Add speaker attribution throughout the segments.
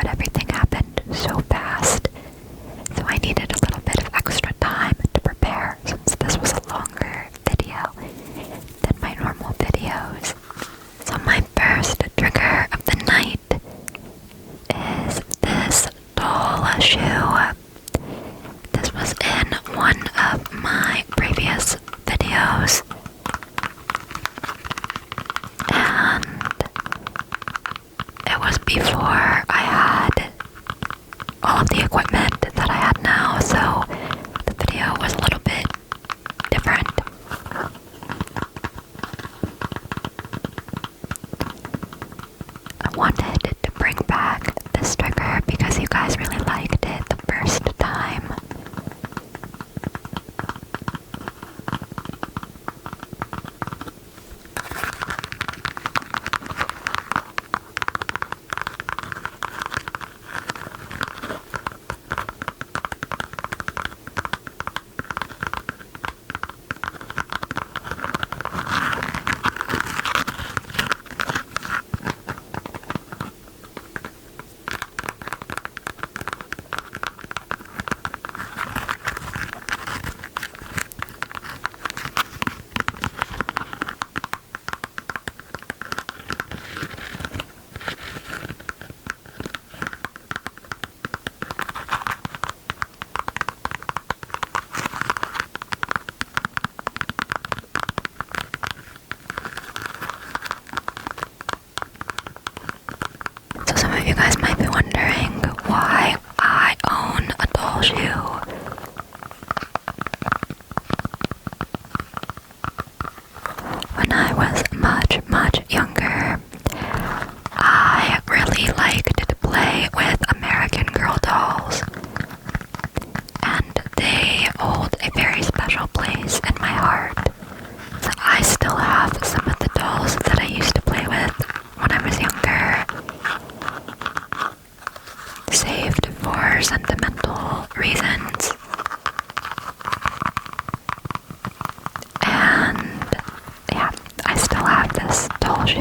Speaker 1: but everything happened so fast. So I needed a little bit of extra time to prepare since this was a longer video than my normal videos. So my first trigger of the night is this doll shoe. This was in one of my previous videos, and it was before I had all of the equipment that I had now, so the video was a little bit different. I wanted to bring back this trigger because you guys really liked it the first time. So some of you guys might be wondering why I own a doll shoe. When I was much younger, I really liked to play with American Girl dolls, and they hold a very special place in my heart. So I still have some of the dolls that I used to play with when I was younger, saved for sentimental reasons. And yeah, I still have this doll shoe.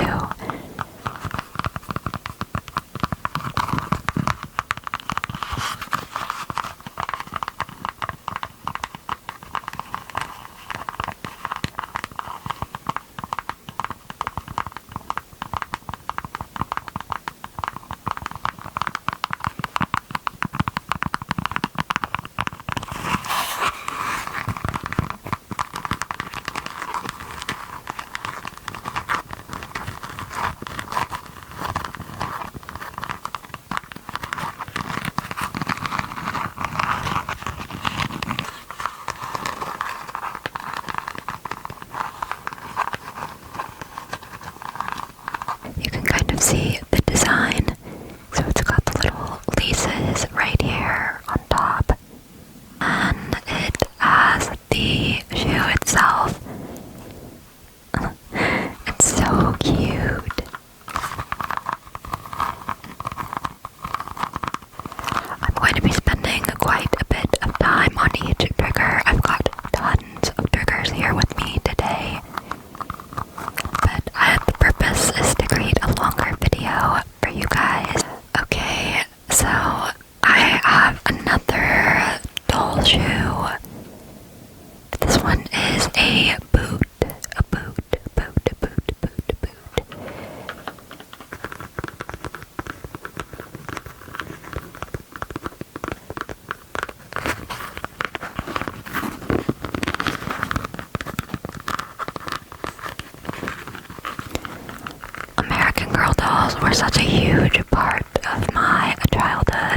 Speaker 1: You can kind of see the design. So it's got the little laces right here on top, and it has the shoe itself. It's so cute. I'm going to be spending quite a bit of time on each trigger. I've got tons of triggers here with me today, but the purpose is to create a longer video for you guys. Okay, so I have another doll shoe. This one is a boot. A boot. American Girl dolls were such a huge part of my childhood.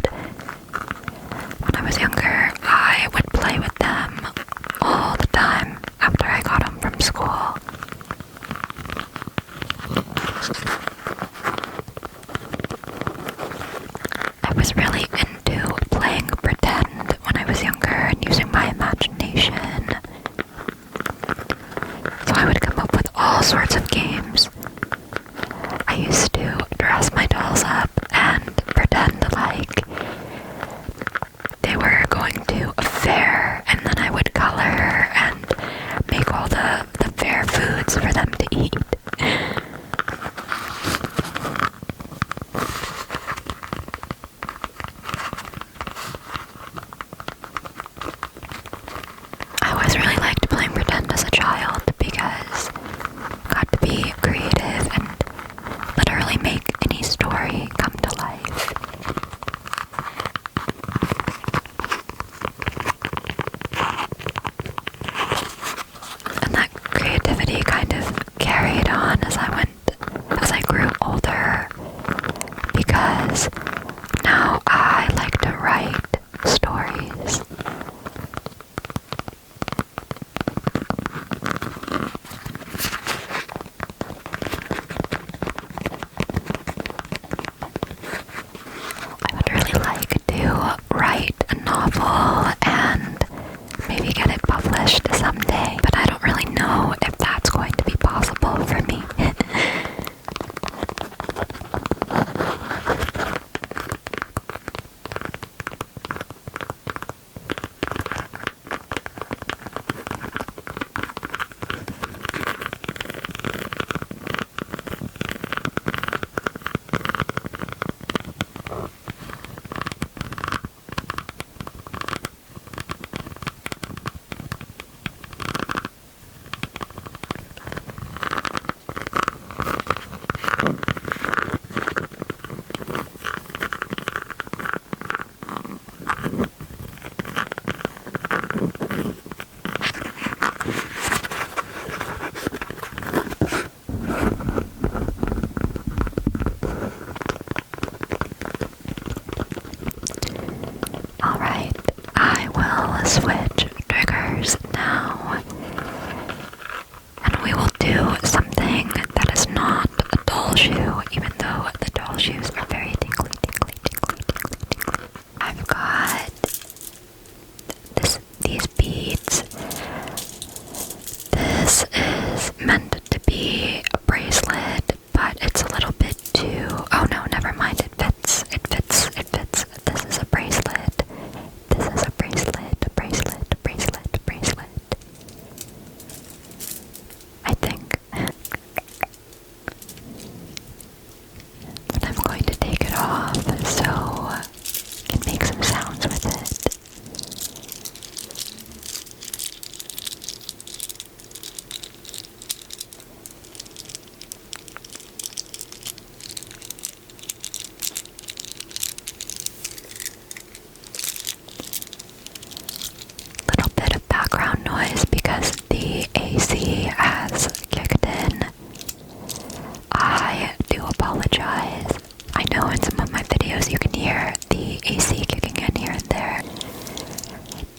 Speaker 1: the AC kicking in here and there.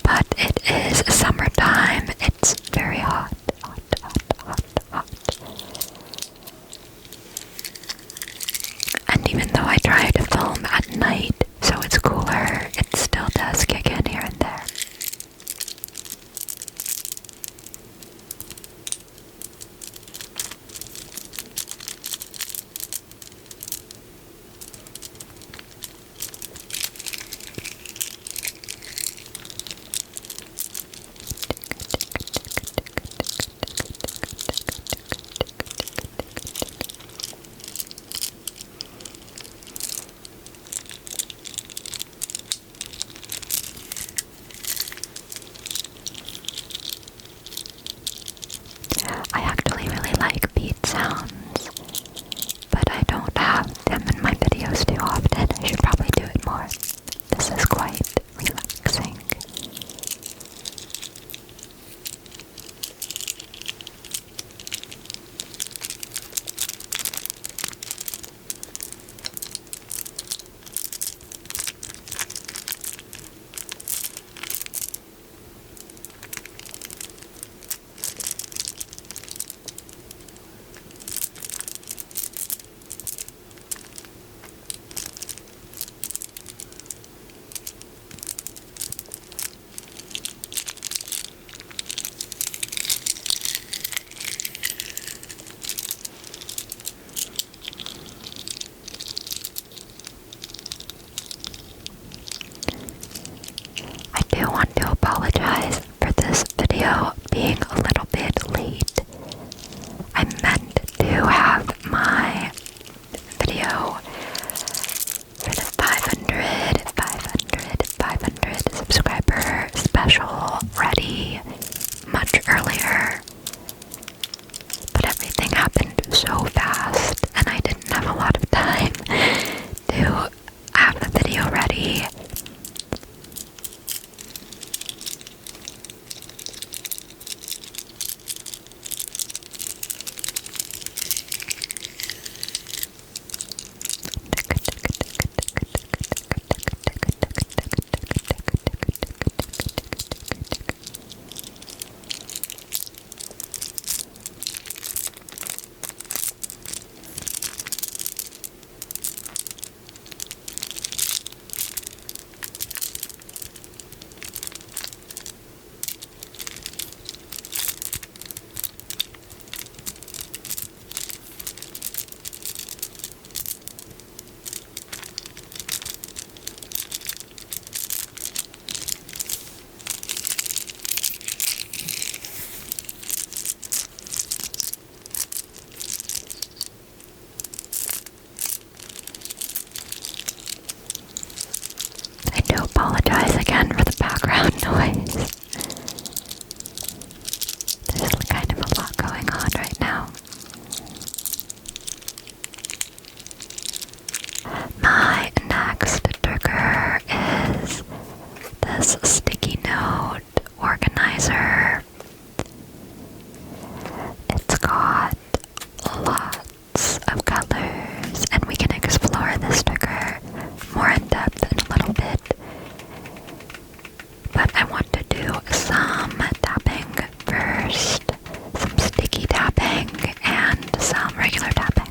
Speaker 1: But it is summertime. It's very hot. And even though I try to film at night so it's cooler, it still does kick in here and there. I actually really like beat sounds, but I don't have them in my videos too often. I should probably do it more. This is quite relaxing. I do want to apologize for this video being a little bit late. I meant to have my video for the 500 subscriber special ready much earlier. But everything happened so fast and I didn't have a lot of time to have the video ready. I do apologize again for the background noise. There's kind of a lot going on right now. My next trigger is this sticky note organizer. It's got lots of colors, and we can explore this trigger more in depth in a little bit. But I want to do some tapping first, some sticky tapping and some regular tapping.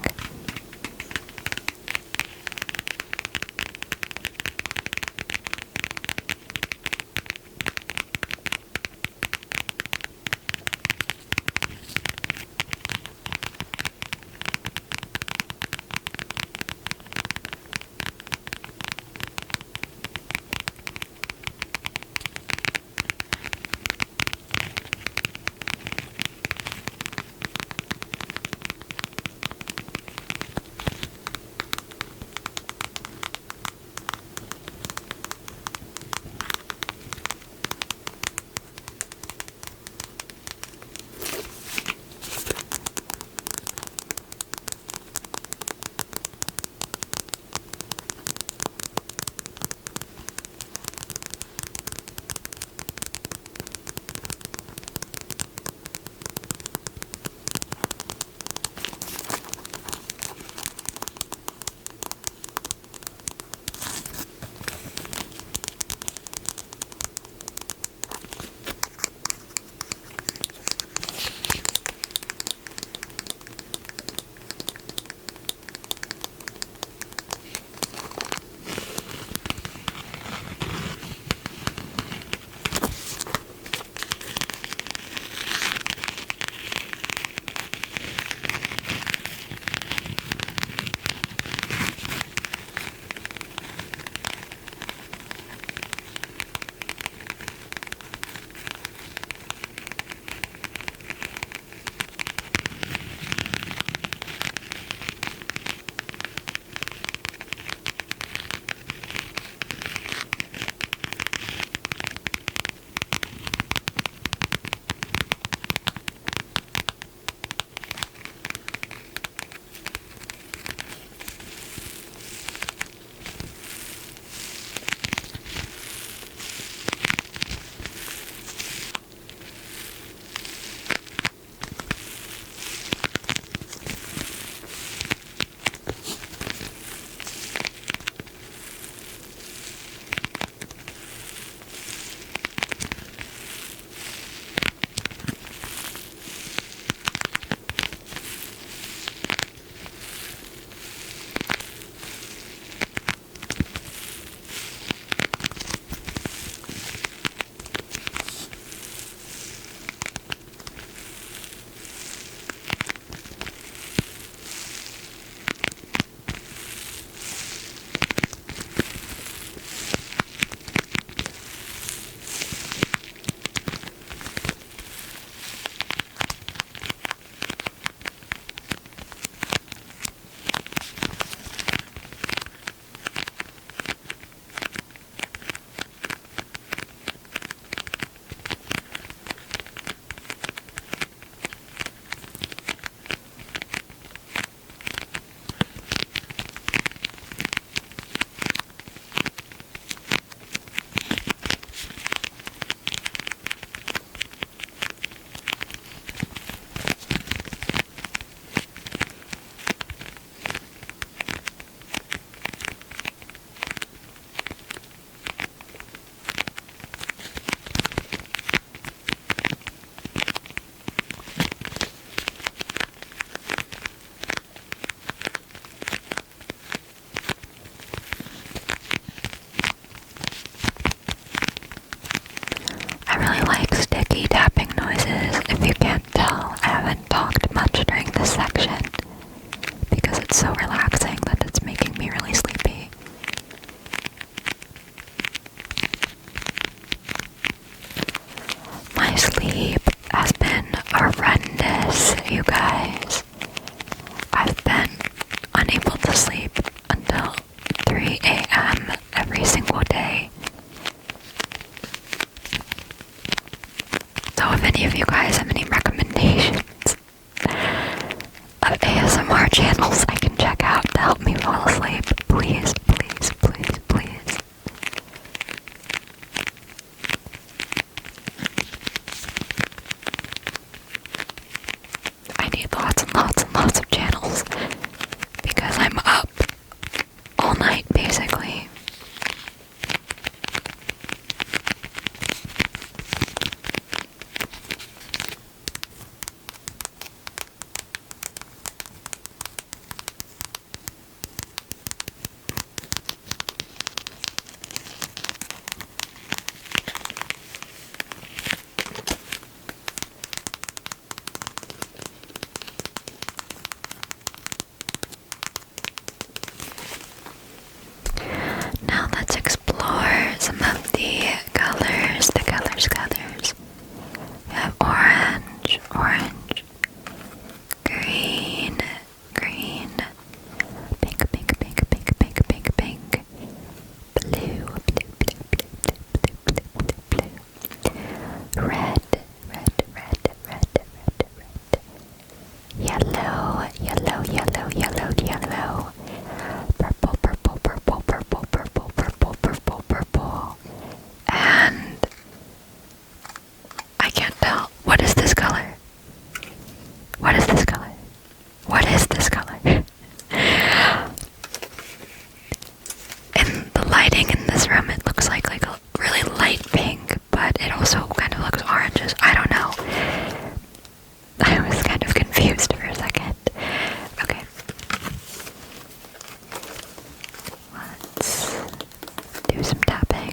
Speaker 1: sleep has been horrendous, you guys. I've been unable to sleep until 3 a.m. every single day. So if any of you guys have any recommendations of ASMR channels I can check out to help me fall asleep, please, please, please, please. I need lots and lots and lots of channels because I'm up all night basically. Now let's explore some of the colors, colors. We have orange, green, pink, blue, red, yellow, purple, and I can't tell. What is this color? In the lighting in this room, it looks like a really light pink, but it also kind of looks oranges. I don't know. I was kind of confused for a second. Okay. Let's do some tapping.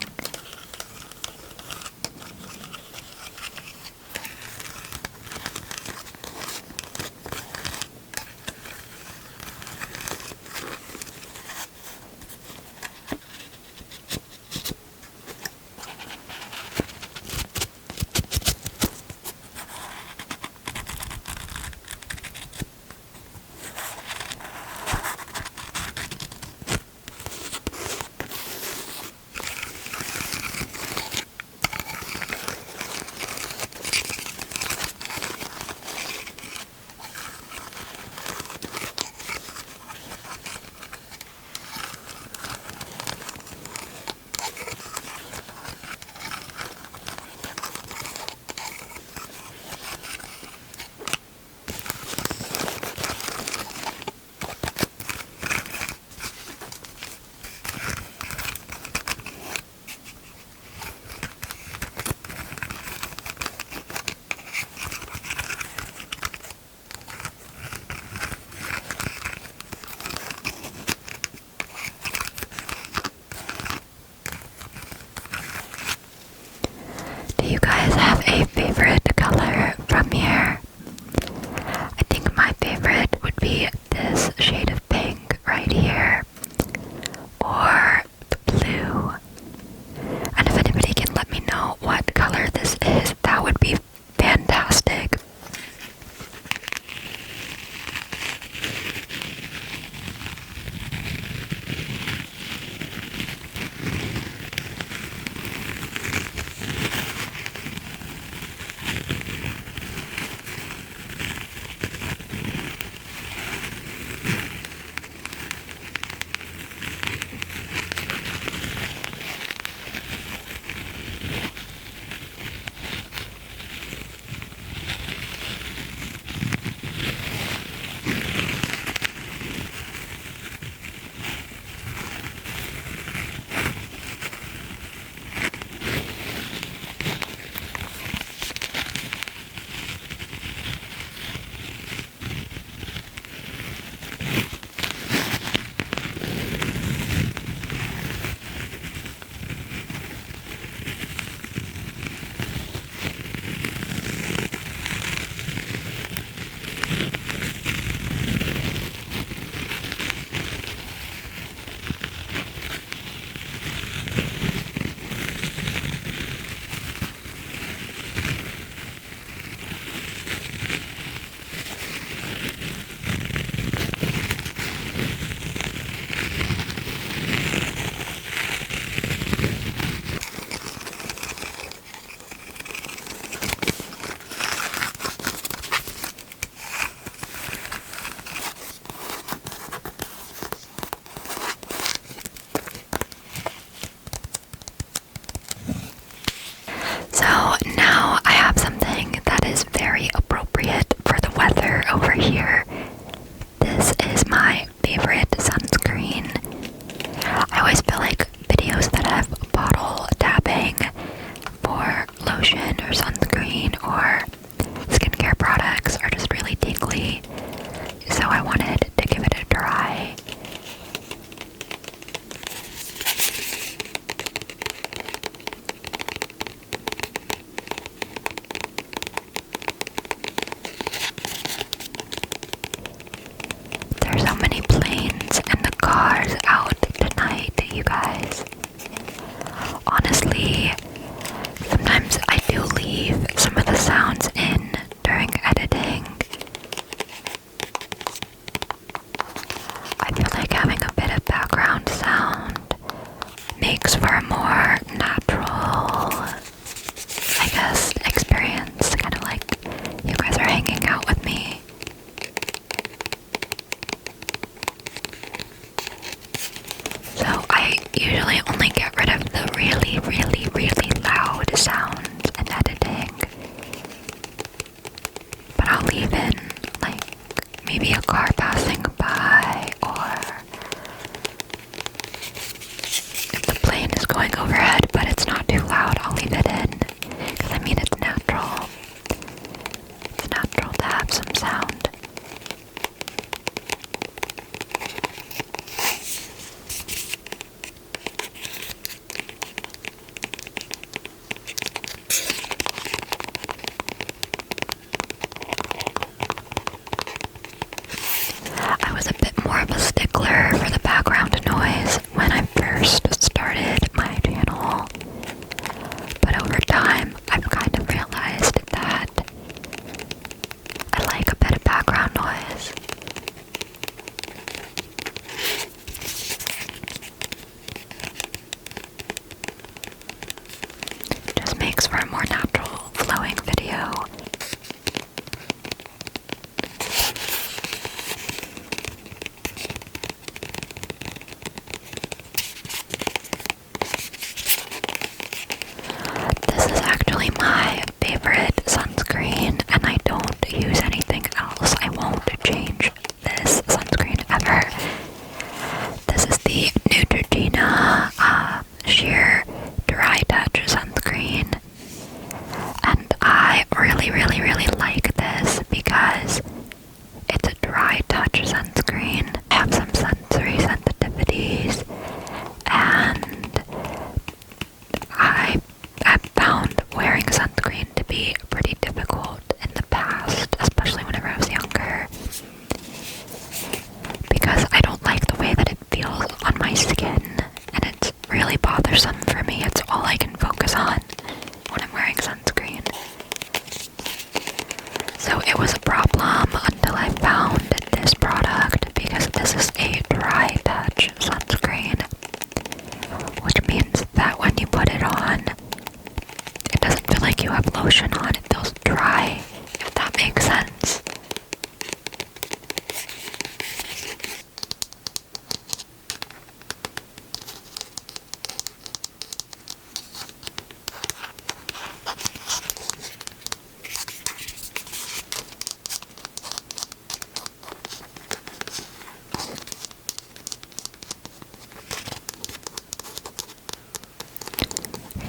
Speaker 1: Do you guys have a favorite color from here? I think my favorite would be this shade of pink right here, or the blue. And if anybody can let me know what color this is, that would be fantastic. Obviously, sometimes I do leave some of the sounds in during editing. I feel like having a bit of background sound makes for a more natural, I guess, experience. Kind of like you guys are hanging out with me. So I usually only get rid of the really, really, really loud sounds in editing. But I'll leave in, like, maybe a car passing by, or if the plane is going overhead but it's not too loud, I'll leave it in. Because I mean, it's natural. It's natural to have some sound. I was a bit more of a stickler for the background noise when I first started my channel, but over time I've kind of realized that I like a bit of background noise. It just makes for a more natural flowing video. This is actually my favorite sunscreen, and I don't use anything else. I won't change this sunscreen ever. This is the Neutrogena Sheer Dry Touch Sunscreen, and I really, really, really like this because it's a dry touch sunscreen. I have some sensory sensitivities, and I have found wearing sunscreen to be pretty difficult in the past, especially whenever I was younger, because I don't like the way that it feels on my skin, and it's really bothersome for me. It's all I can focus on when I'm wearing sunscreen. So it was a problem until I found this product, because this is a dry touch sunscreen, which means that when you put it on, it doesn't feel like you have lotion on. It feels dry, if that makes sense.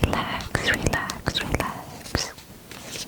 Speaker 1: Relax, relax, relax.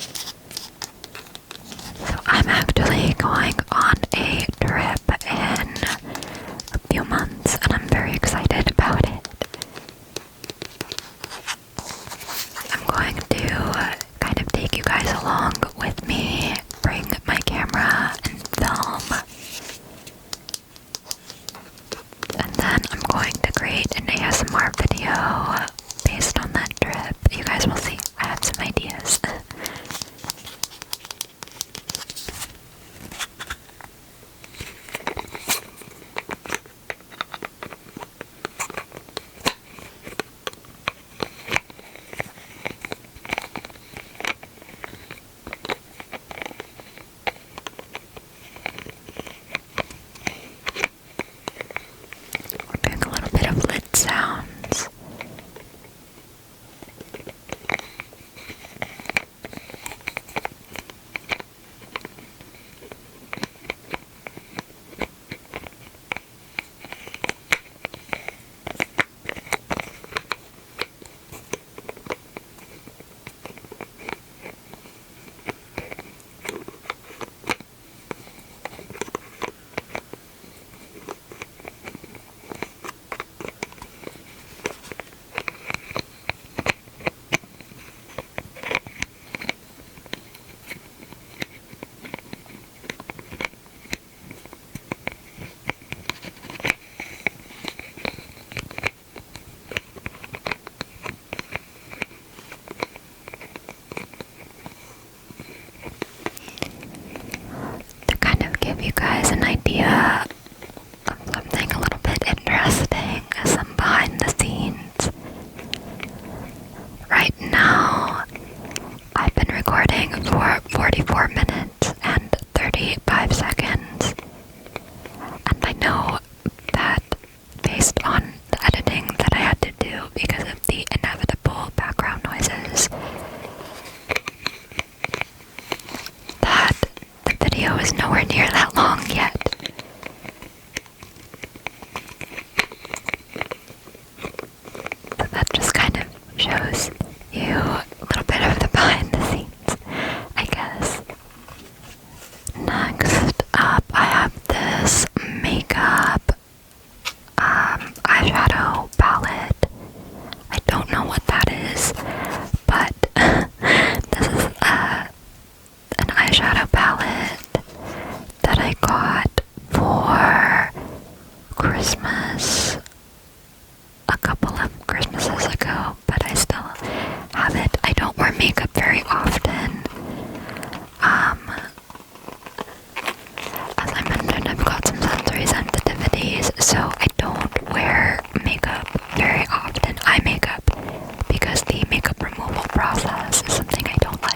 Speaker 1: the inevitable background noises that the video is nowhere near that long yet. So that just kind of shows you a little bit of the behind the scenes, I guess. Next up, I have this makeup eyeshadow palette. I don't know what that is, but this is an eyeshadow palette that I got for Christmas a couple of Christmases ago, but I still have it. I don't wear makeup very often. As I mentioned, I've got some sensory sensitivities, so I don't wear makeup very often. Eye makeup, because the makeup removal process is something I don't like.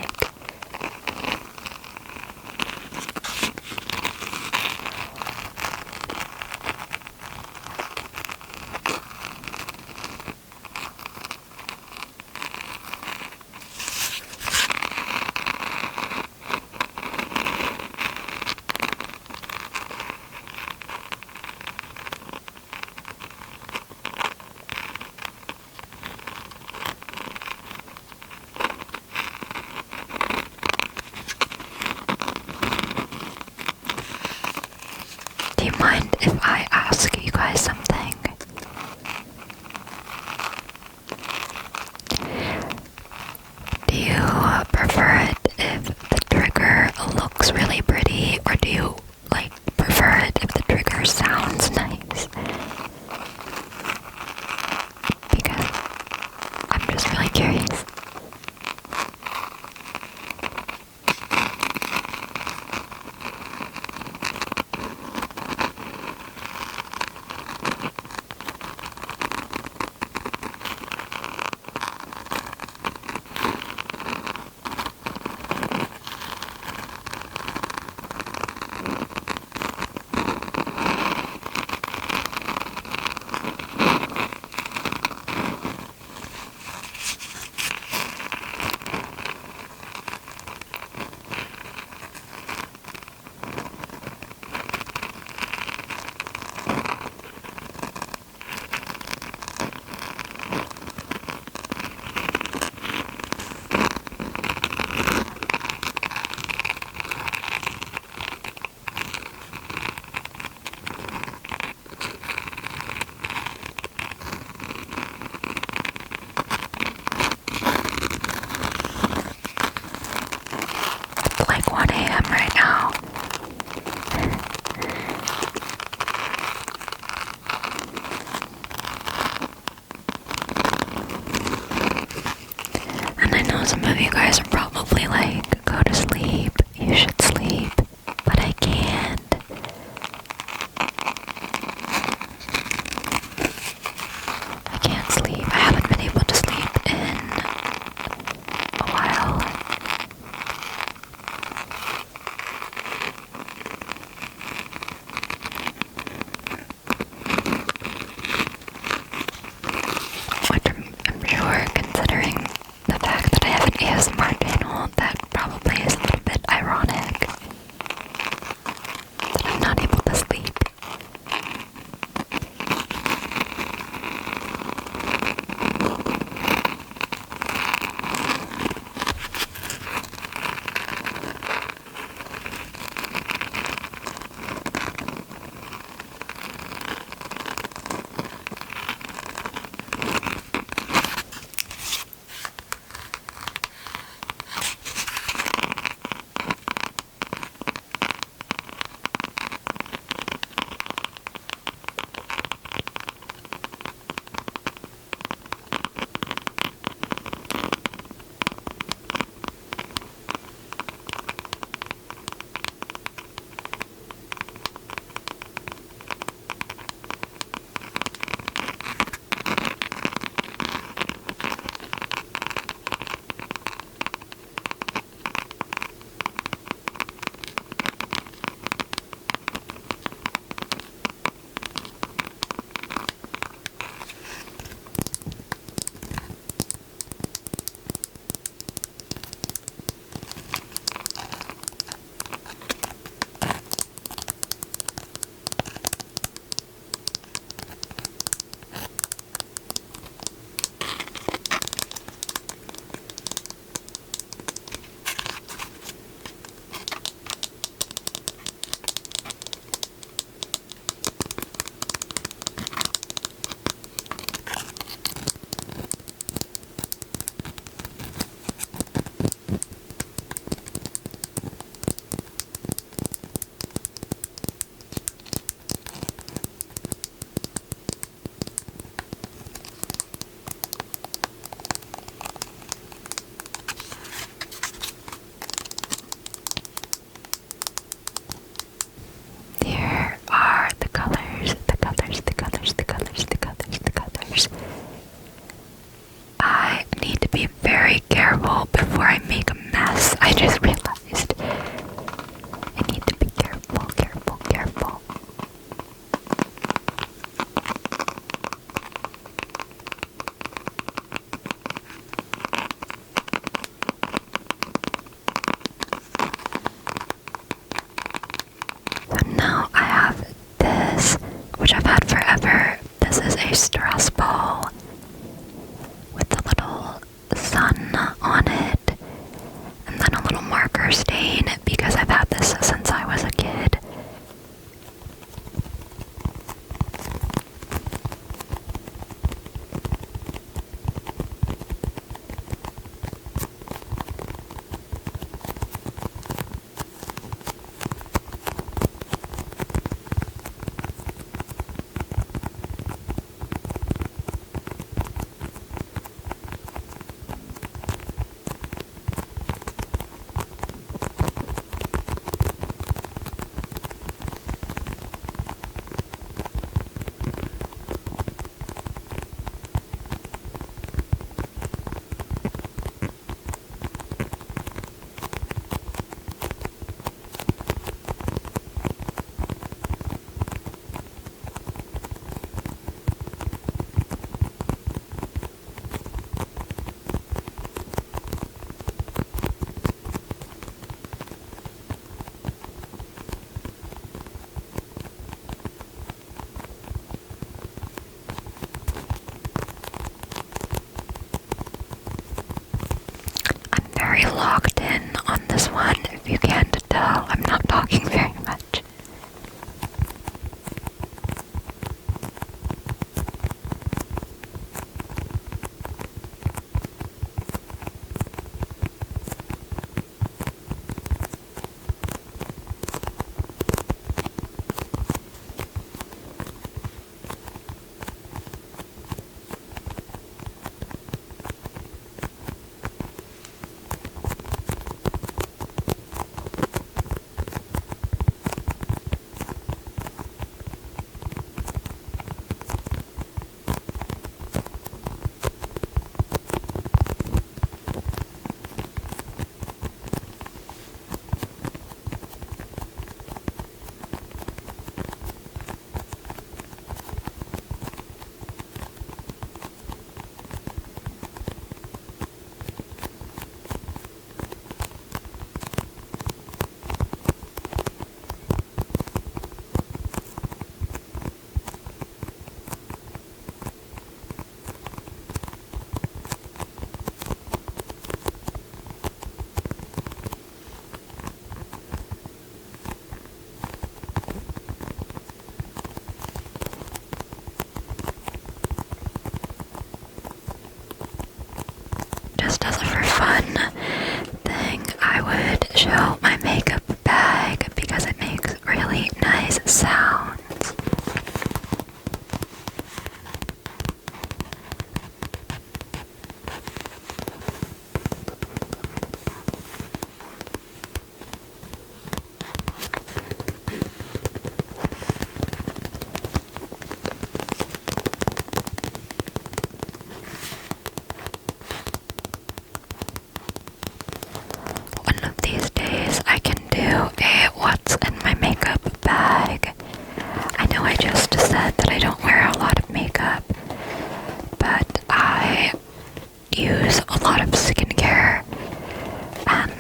Speaker 1: Do you mind if I ask you guys something? Do you prefer it if the trigger looks really pretty, or do you prefer it if the trigger sounds nice? Because I'm just really curious. Like 1 a.m. right now. And I know some of you guys are probably like, go to sleep, you should sleep, but I can't. I can't sleep. I haven't been able to sleep in a while. Which I'm sure, considering the fact that I have an ASMR channel, be very careful before I make a mess. I just realized I need to be careful, careful, careful. So now I have this, which I've had forever. This is a stress ball with a little sun on it, and then a little marker stain because I've had this since I was a kid. Very locked in on this one, if you can't tell. I'm not talking very much. Just as a for fun thing, I would show my makeup bag because it makes really nice sounds. One of these days I can do a what's in my makeup bag. I know I just said that I don't wear a lot of makeup, but I use a lot of skincare and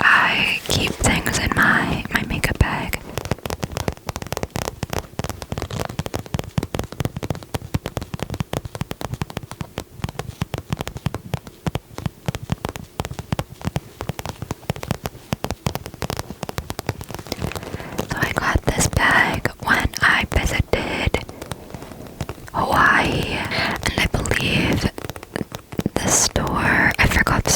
Speaker 1: I keep things in my makeup bag. So I got this bag when I visited Hawaii, and I believe the store, I forgot the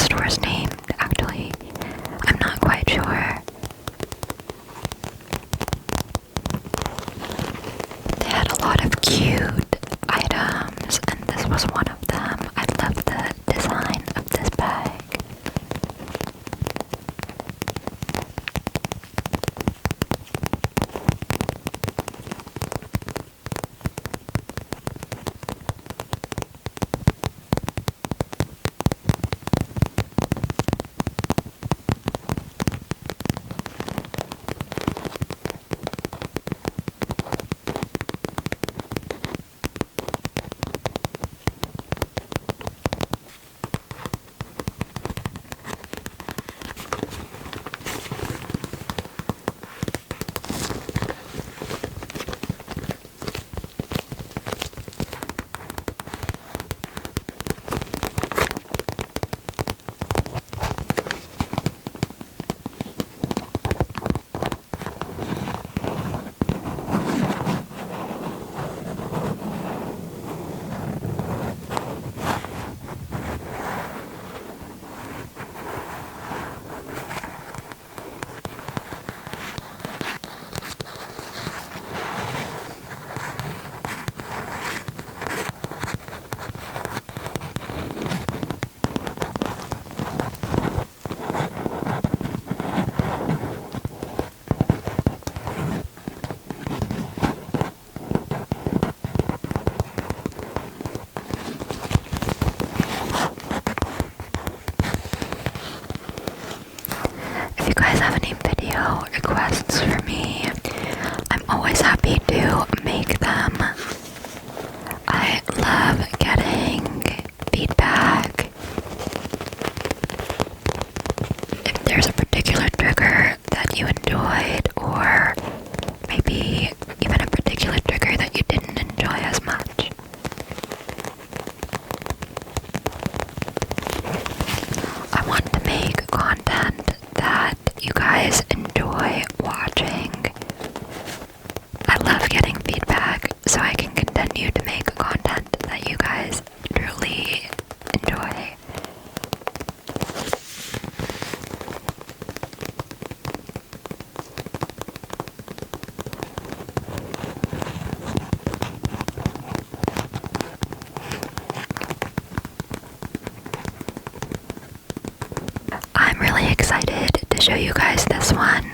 Speaker 1: show you guys this one.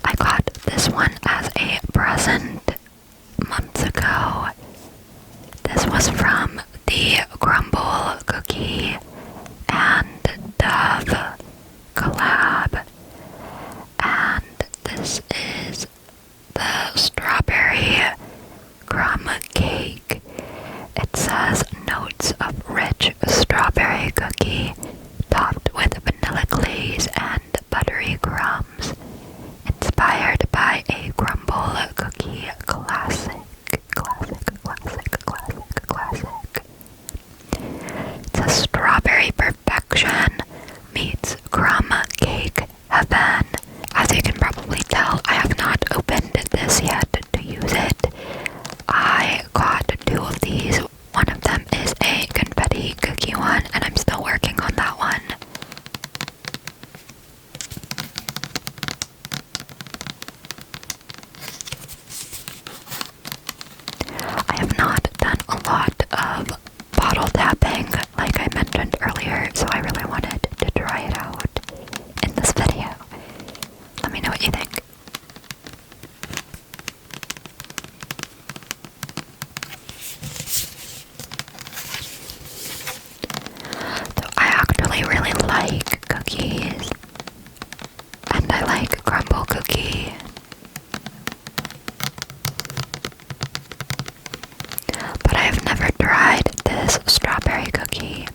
Speaker 1: I got this one as a present months ago. This was from the Crumble Cookie and Dove collab. And this is the strawberry crumb cake. It says notes of rich strawberry cookie topped with vanilla glaze and buttery crumbs, inspired by a crumble cookie classic. It's a strawberry perfection meets crumb cake heaven. As you can probably tell, I have not opened this yet to use it. I got 2 of these. One of them is a confetti cookie one, and I'm still working on that one. I have not done a lot of bottle tapping like I mentioned earlier, so I really wanted to try it out in this video. Let me know what you think. So I actually really like cookies, and I like crumble cookie. But I have never tried this strawberry cookie.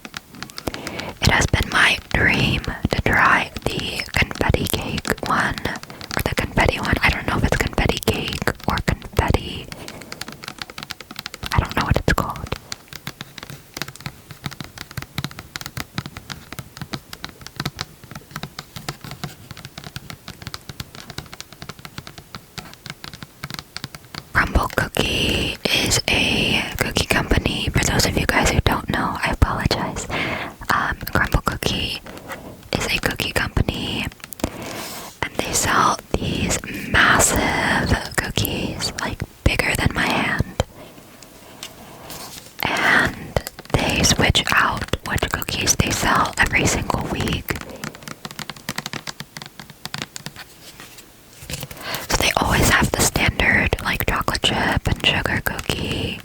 Speaker 1: It has been my dream to try the confetti cake one, or the confetti one. I don't know if it's confetti cake or confetti. I don't know what it's called. Crumble Cookie is a cookie company. For those of you guys who don't know, I apologize. Crumble Cookie is a cookie company, and they sell these massive cookies, like bigger than my hand. And they switch out which cookies they sell every single week. So they always have the standard, like chocolate chip and sugar cookie,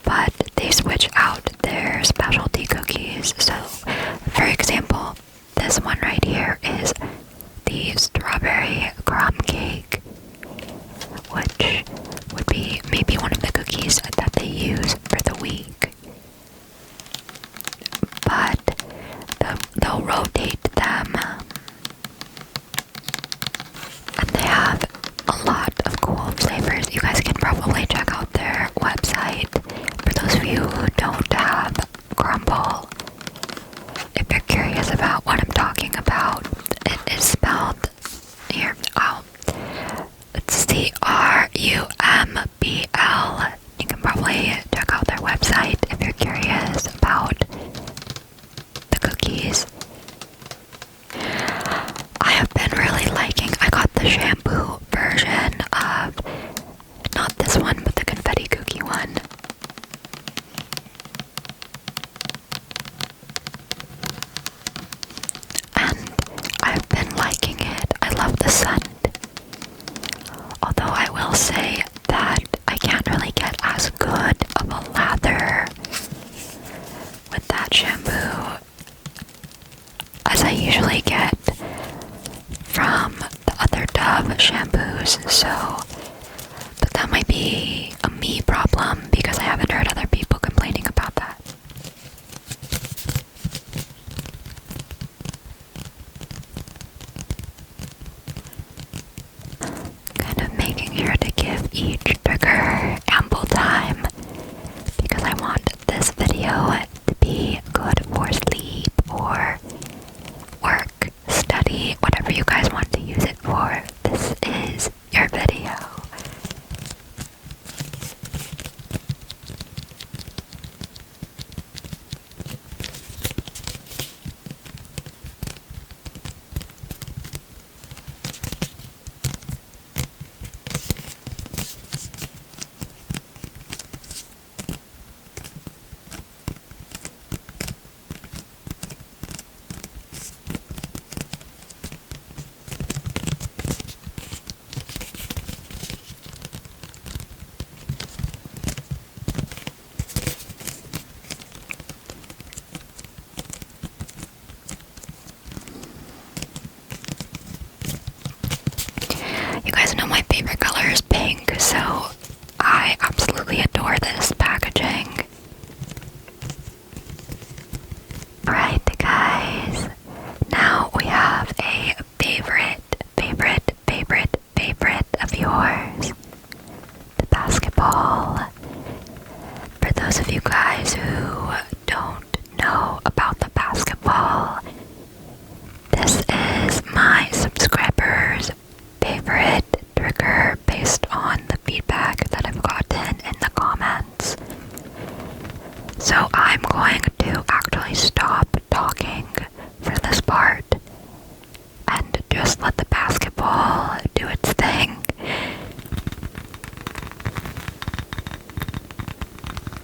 Speaker 1: but they switch out their specialty cookies. So, for example, this one right here is the strawberry crumb cake, which would be maybe one of the cookies that they use for the week. But they'll rotate them, and they have a lot of cool flavors. You guys can probably check out their website. For those of you who don't have Crumble, if you're curious about what I'm talking about, it is spelled here. It's CRUMBL. You can probably check out their website if you're curious about the cookies. I have been really liking, I got the shampoo version of, not this one, but the confetti cookie one. And I've been liking it. I love the scent. Although I will say that I can't really get as good of a lather with that shampoo as I usually get from the other Dove shampoos, but that might be a me problem because I haven't heard other people complaining about that. Kind of making sure to give each trigger ample time because I want this video to be good for sleep or work, study, whatever you guys want to use it for. This is your video. so I absolutely adore this packaging. Alright guys, now we have a favorite of yours. The basketball. For those of you guys who don't know about the basketball, this is my subscribers' favorite trigger based on the feedback that I've gotten in the comments. So I'm going to actually stop talking for this part and just let the basketball do its thing.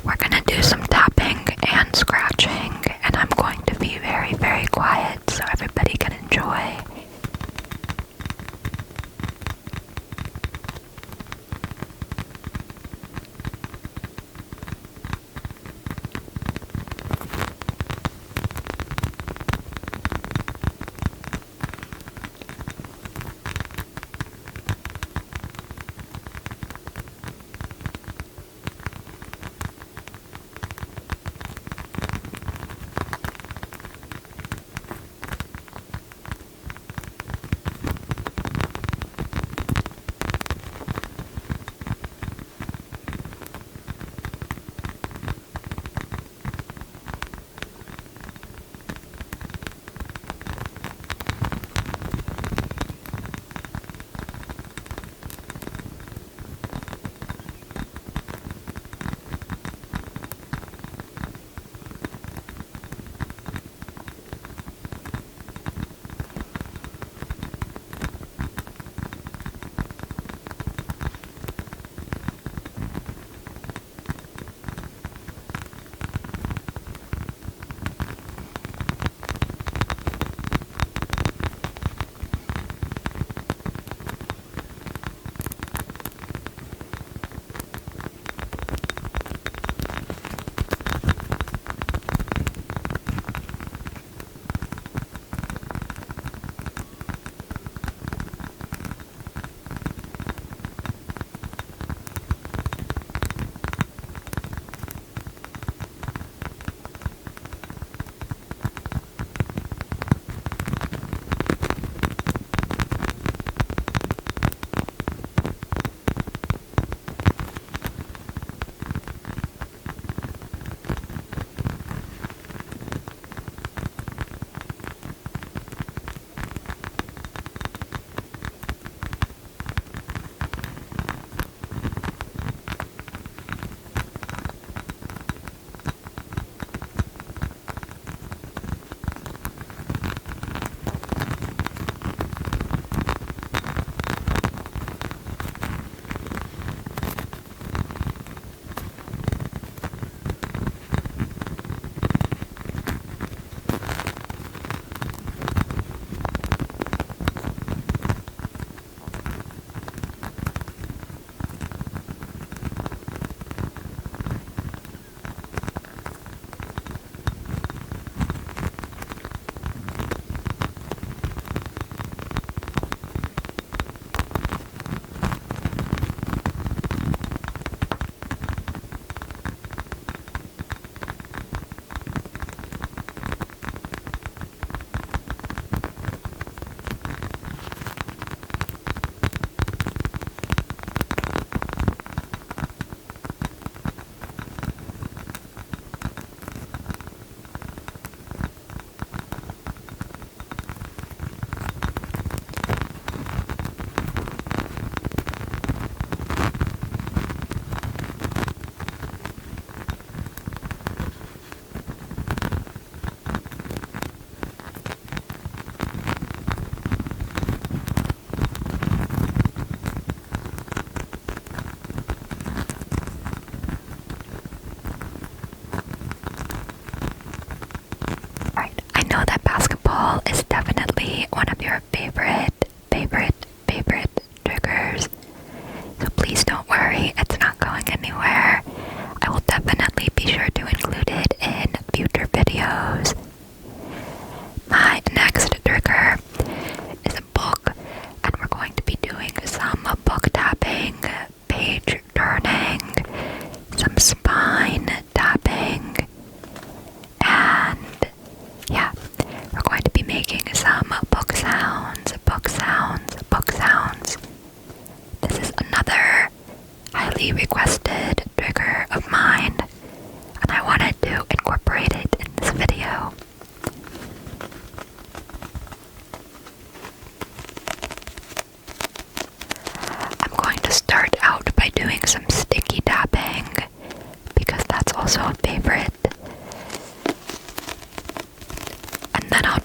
Speaker 1: We're gonna do some tapping and scratching, and I'm going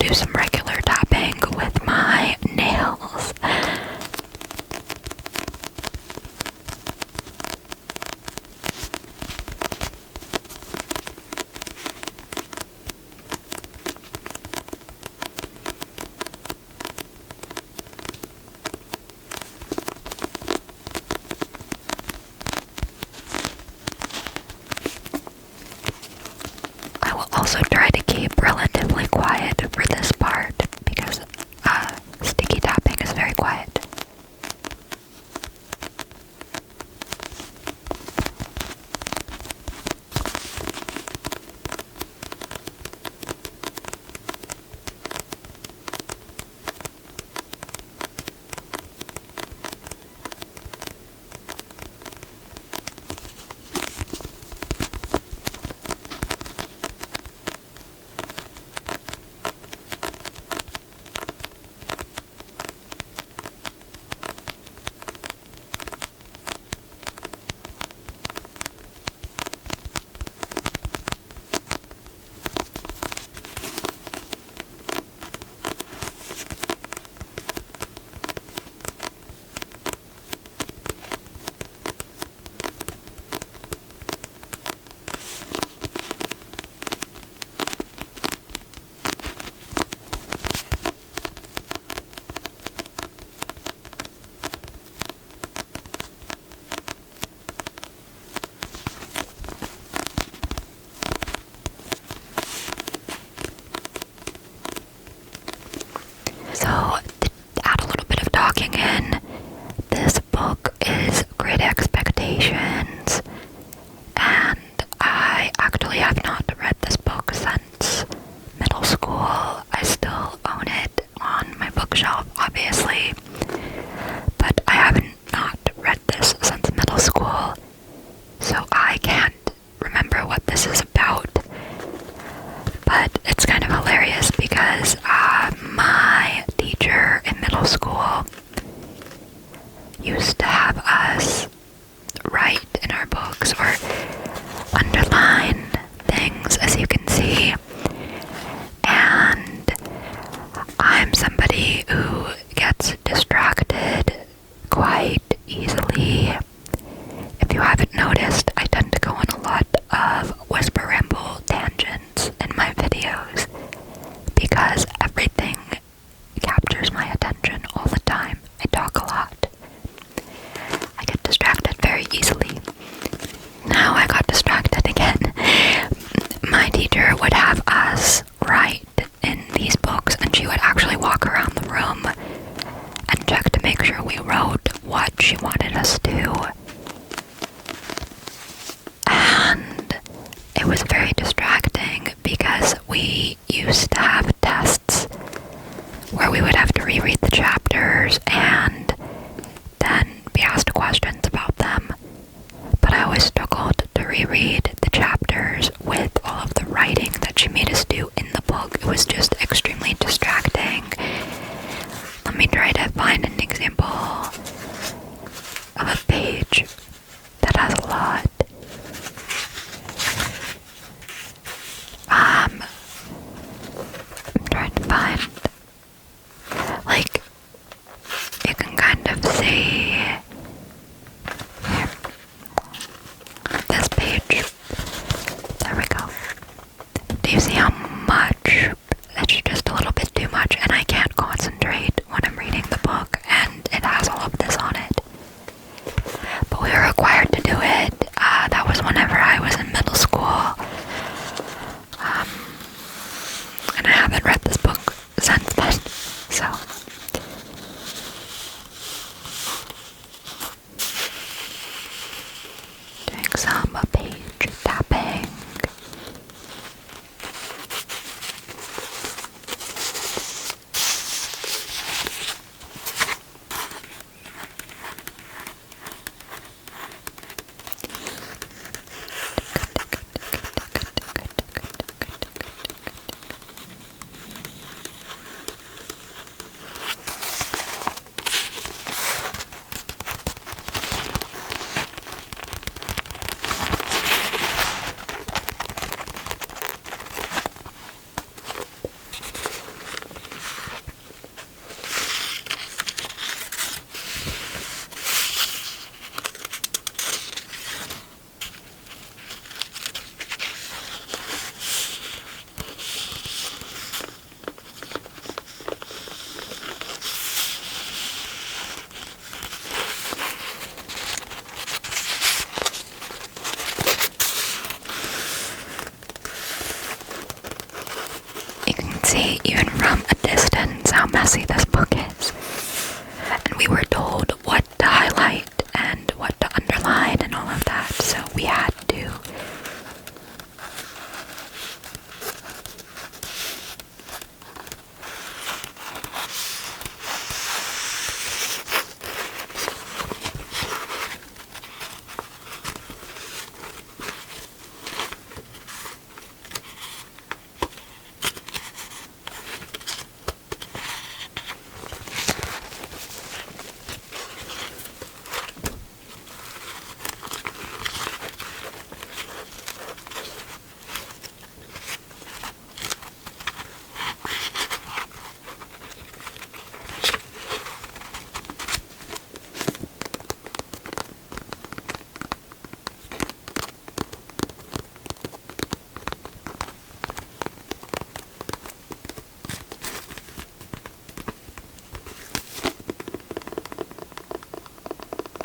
Speaker 1: do some regular tapping with my nails. I will also try to keep relatively quiet for this part because sticky tapping is very quiet. So, to add a little bit of talking in, this book is Great Expectations, and I actually have not read this book since middle school. I still own it on my bookshelf, obviously, but I haven't not read this since middle school, so I can't remember what this is about. But it's kind of hilarious because my teacher in middle school used to have us write in our books or underline things, as you can see. And I'm somebody who gets distracted quite easily. If you haven't noticed, I tend to go on a lot of whisper ramble tangents in my videos because everything captures my attention all the time. I talk a lot. I get distracted very easily. Now I got distracted again. My teacher would have us write in these books, and she would actually walk around the room and check to make sure we wrote what she wanted us to. And it was very distracting because we used to have tests where we would have to reread the chapters and then be asked questions about them. But I always struggled to reread the chapters with all of the writing that she made us do in the book. It was just extremely distracting. Let me try to find an example of a page that has a lot. I'm trying to find, like, you can kind of see here, this page. There we go. Do you see how much? It's just a little bit too much, and I can't concentrate when I'm reading the book, and it has all of this on it. But we were required to do it. That was whenever I was in middle school. And I haven't read this book since then, so. Doing some page tapping. see, even from a distance, how messy this book is. And we were told what to highlight and what to underline and all of that, so we had to.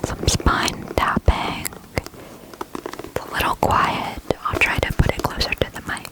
Speaker 1: Some spine tapping. It's a little quiet. I'll try to put it closer to the mic.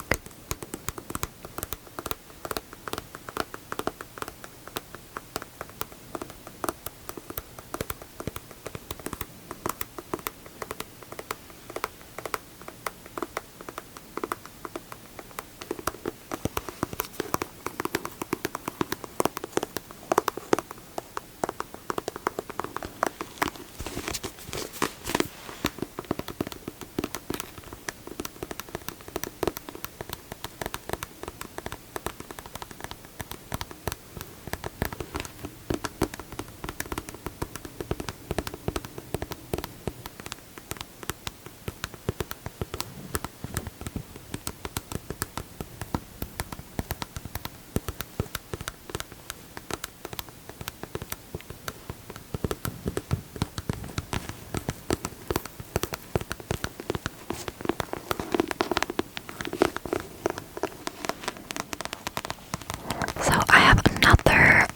Speaker 1: So I have another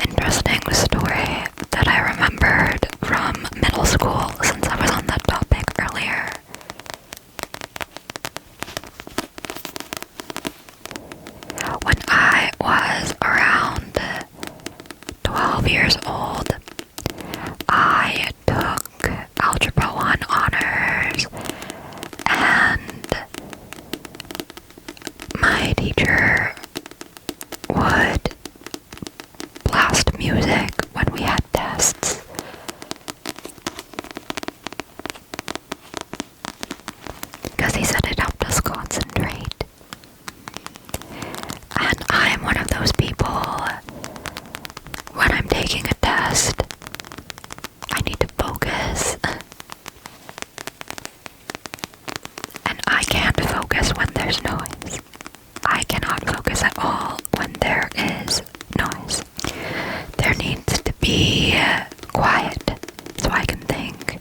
Speaker 1: interesting story that I remembered from middle school, since I was on that topic earlier. When I was around 12 years old, I took Algebra 1 honors, and my teacher would blast music when we had tests. Because he said it helped us concentrate. And I'm one of those people, when I'm taking a test, I need to focus. And I can't focus when there's noise. I cannot focus at all when there is noise. There needs to be quiet so I can think.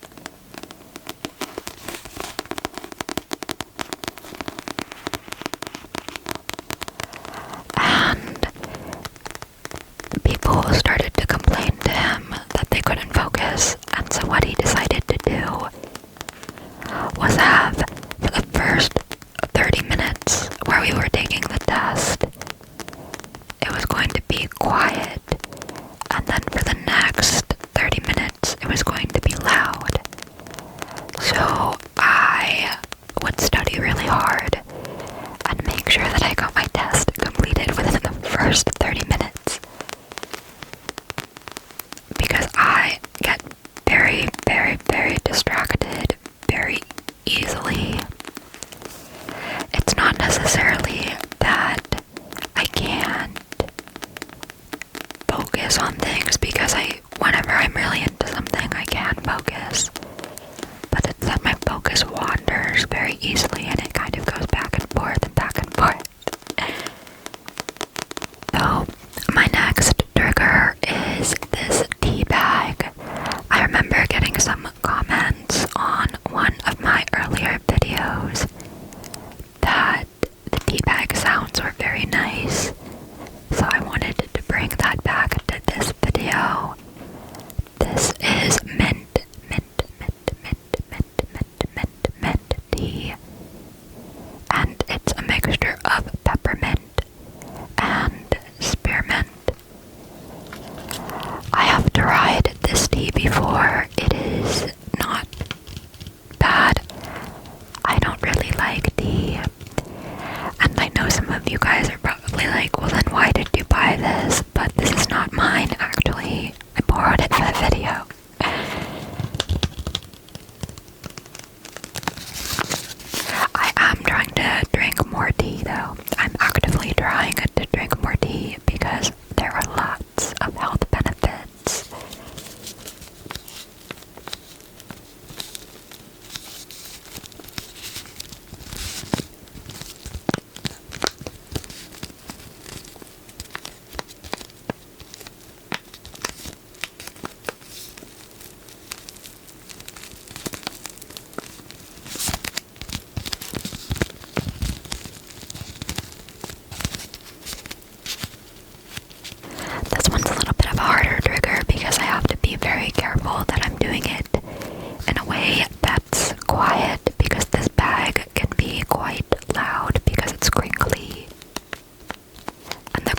Speaker 1: And people started to complain to him that they couldn't focus, and so what he decided to do was have, for the first 30 minutes where we were taking the test,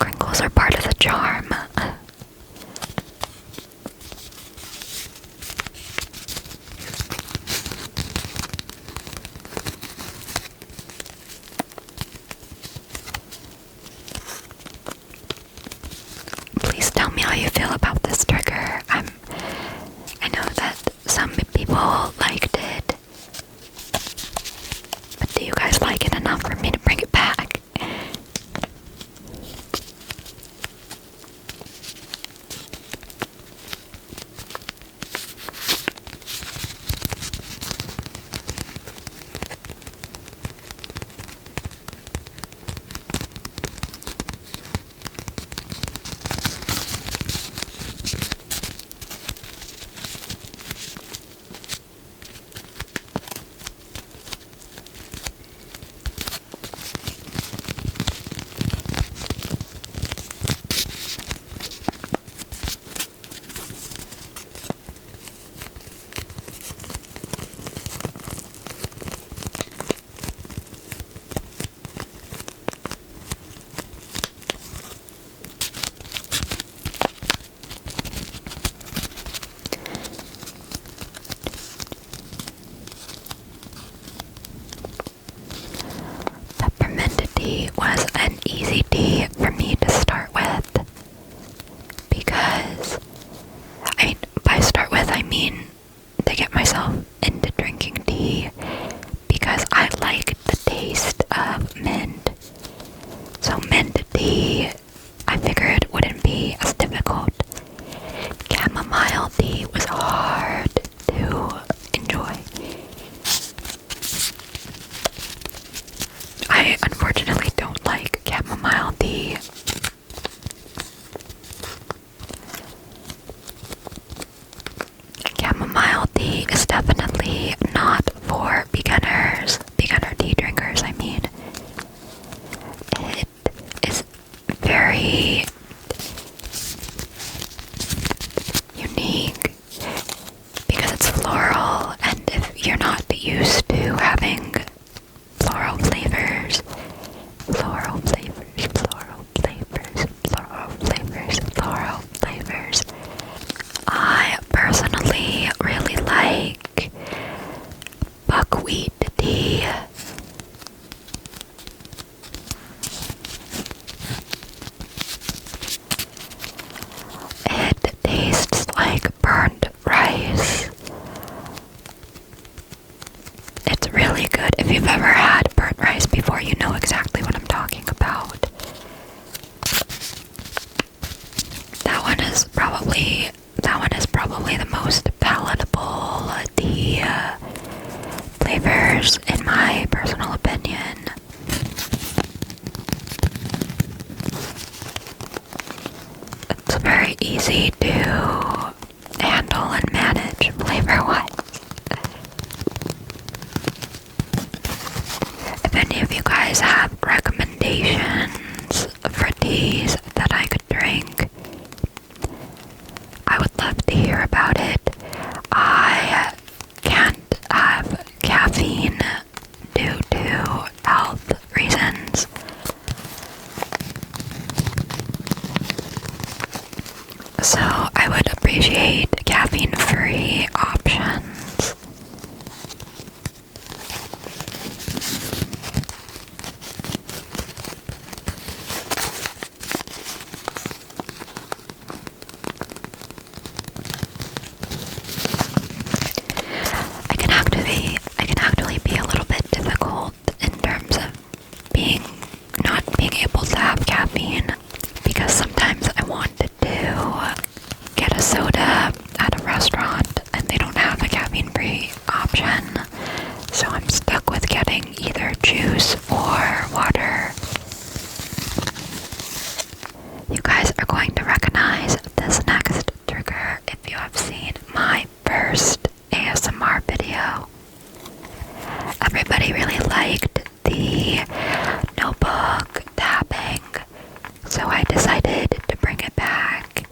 Speaker 1: Crinkles are part of the charm. Please tell me how you feel about this trigger. I know that some people liked it, but do you guys like it enough for me to bring it back? Was an easy tea for me to start with because, by start with I mean to get myself into drinking tea because I like the taste of mint. So mint tea, I figured wouldn't be as difficult. Chamomile tea was hard to enjoy. I unfortunately don't like chamomile tea. Chamomile tea is definitely not for beginners, beginner tea drinkers, I mean. It is very unique because it's floral, and if you're not used to having floral flavors, I personally really like buckwheat tea. It tastes like burnt rice. It's really good. If you've ever had burnt rice before, you know exactly what I'm talking about. That one is probably the most palatable tea flavors in my personal opinion. It's very easy to handle and manage flavor-wise. If any of you guys have recommendations for teas that I could drink, I would love to hear about it. I can't have caffeine due to health reasons. So I would appreciate caffeine-free options. I can actually be a little bit difficult in terms of not being able to have caffeine, because sometimes I want to get a soda at a restaurant and they don't have a caffeine-free option, so I'm stuck with getting either juice or water. You guys are going to recognize this next trigger if you have seen my first ASMR video. Everybody really liked the notebook tapping, so I decided to bring it back.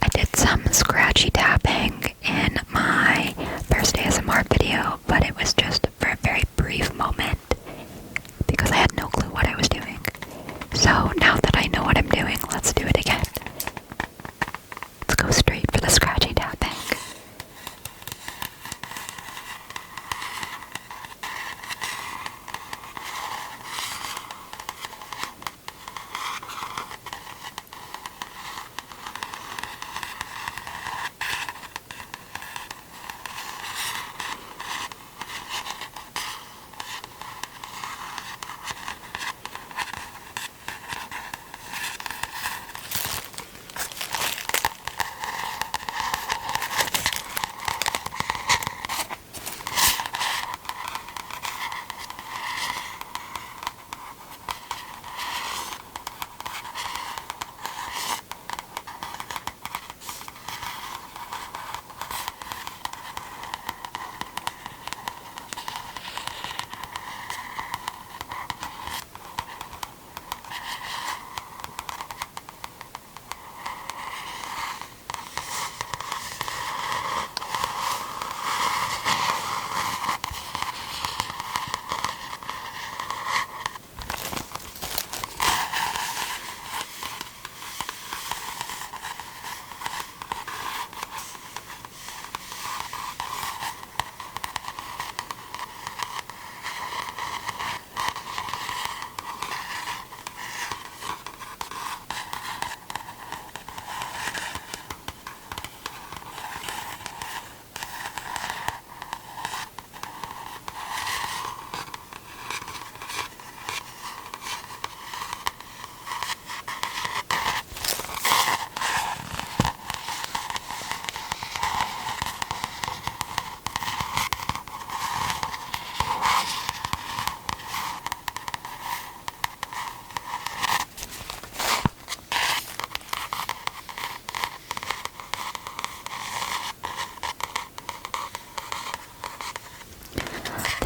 Speaker 1: I did some scratchy tapping in my first ASMR video, but it was just for a very brief moment because I had no clue what I was doing. So now that I know what I'm doing. Let's do it again. Let's go straight for the scratchy tapping.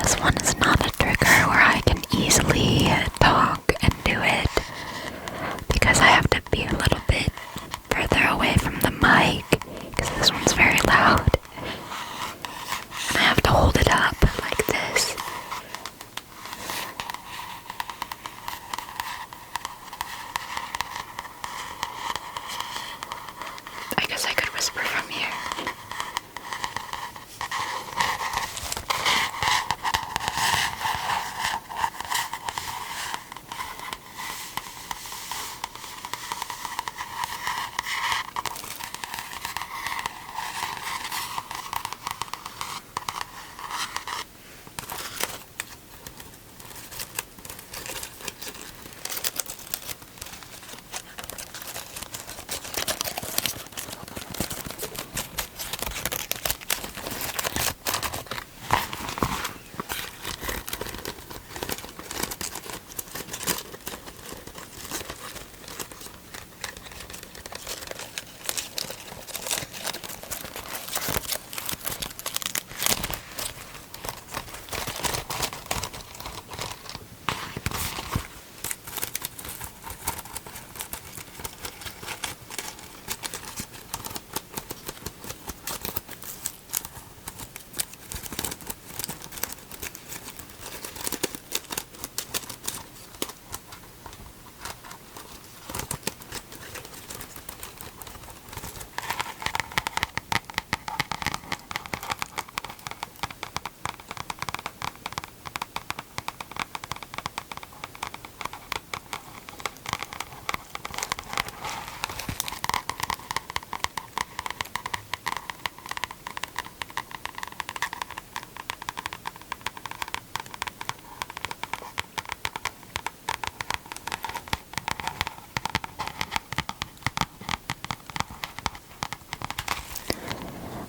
Speaker 1: This one is not a trigger where I can easily talk and do it because I have to be a little bit further away from the mic because this one's very loud. And I have to hold it up like this. I guess I could whisper from here.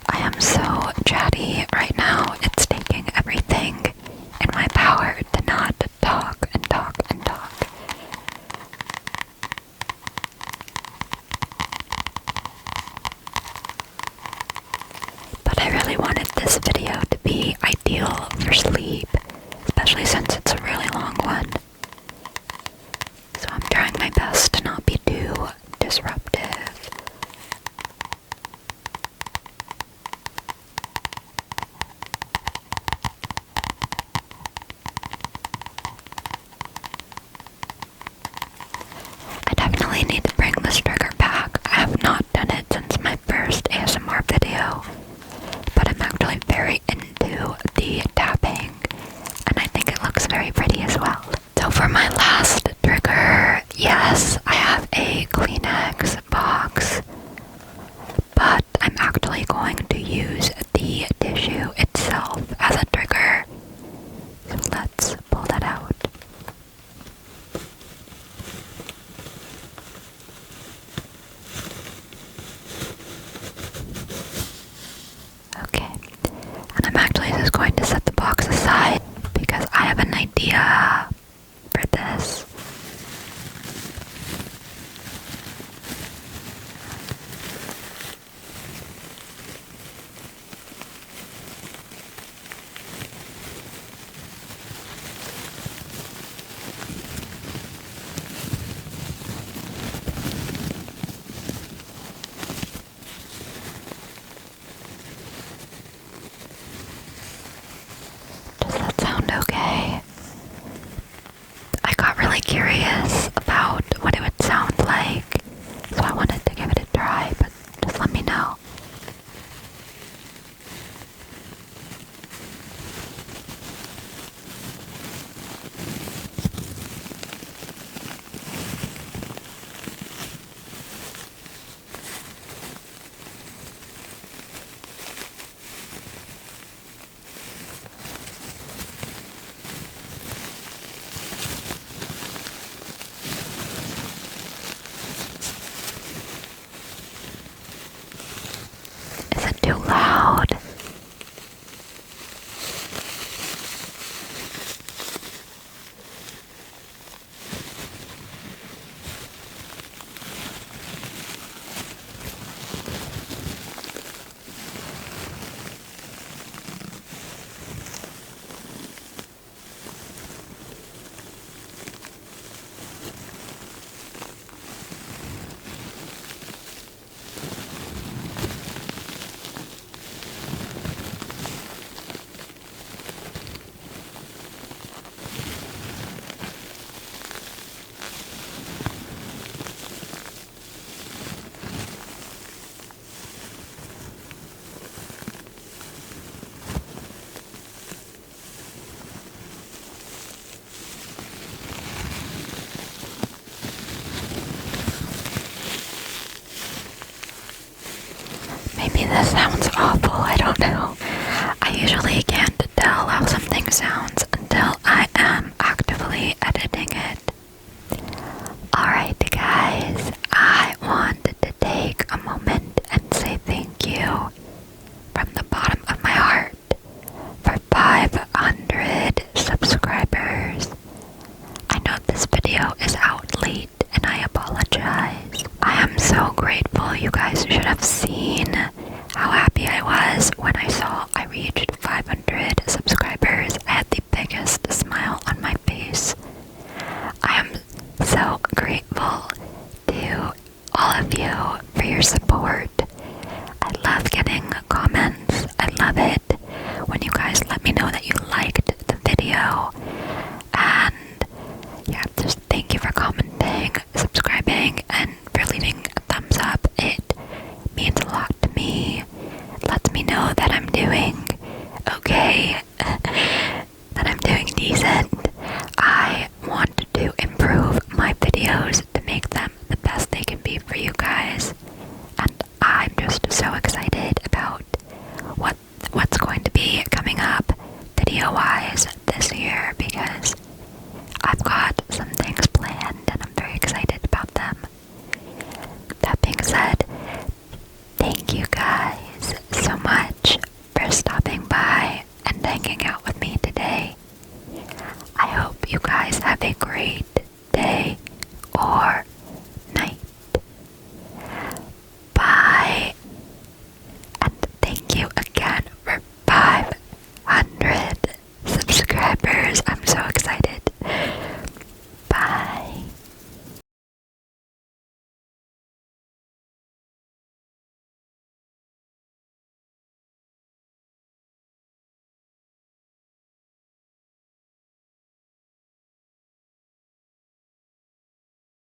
Speaker 1: I'm so chatty right now, it's taking everything in my power to not talk and talk and talk. But I really wanted this video to be ideal for sleep, especially since it's a really long one. So I'm trying my best to not be too disruptive. I definitely need to have a Kleenex box, but I'm actually going to use the tissue itself as a trigger. So let's pull that out. Okay, and I'm actually just going to set the box aside because I have an idea for this. Does that sound okay? I got really curious about what it would sound like, so I wanted to give it a try, but just let me know. Is it too loud? Maybe this sounds awful, I don't know. I usually can't tell how something sounds until I am actively editing it. Alright guys, I wanted to take a moment and say thank you from the bottom of my heart for 500 subscribers. I know this video is out late and I apologize. I am so grateful. You guys should have seen how happy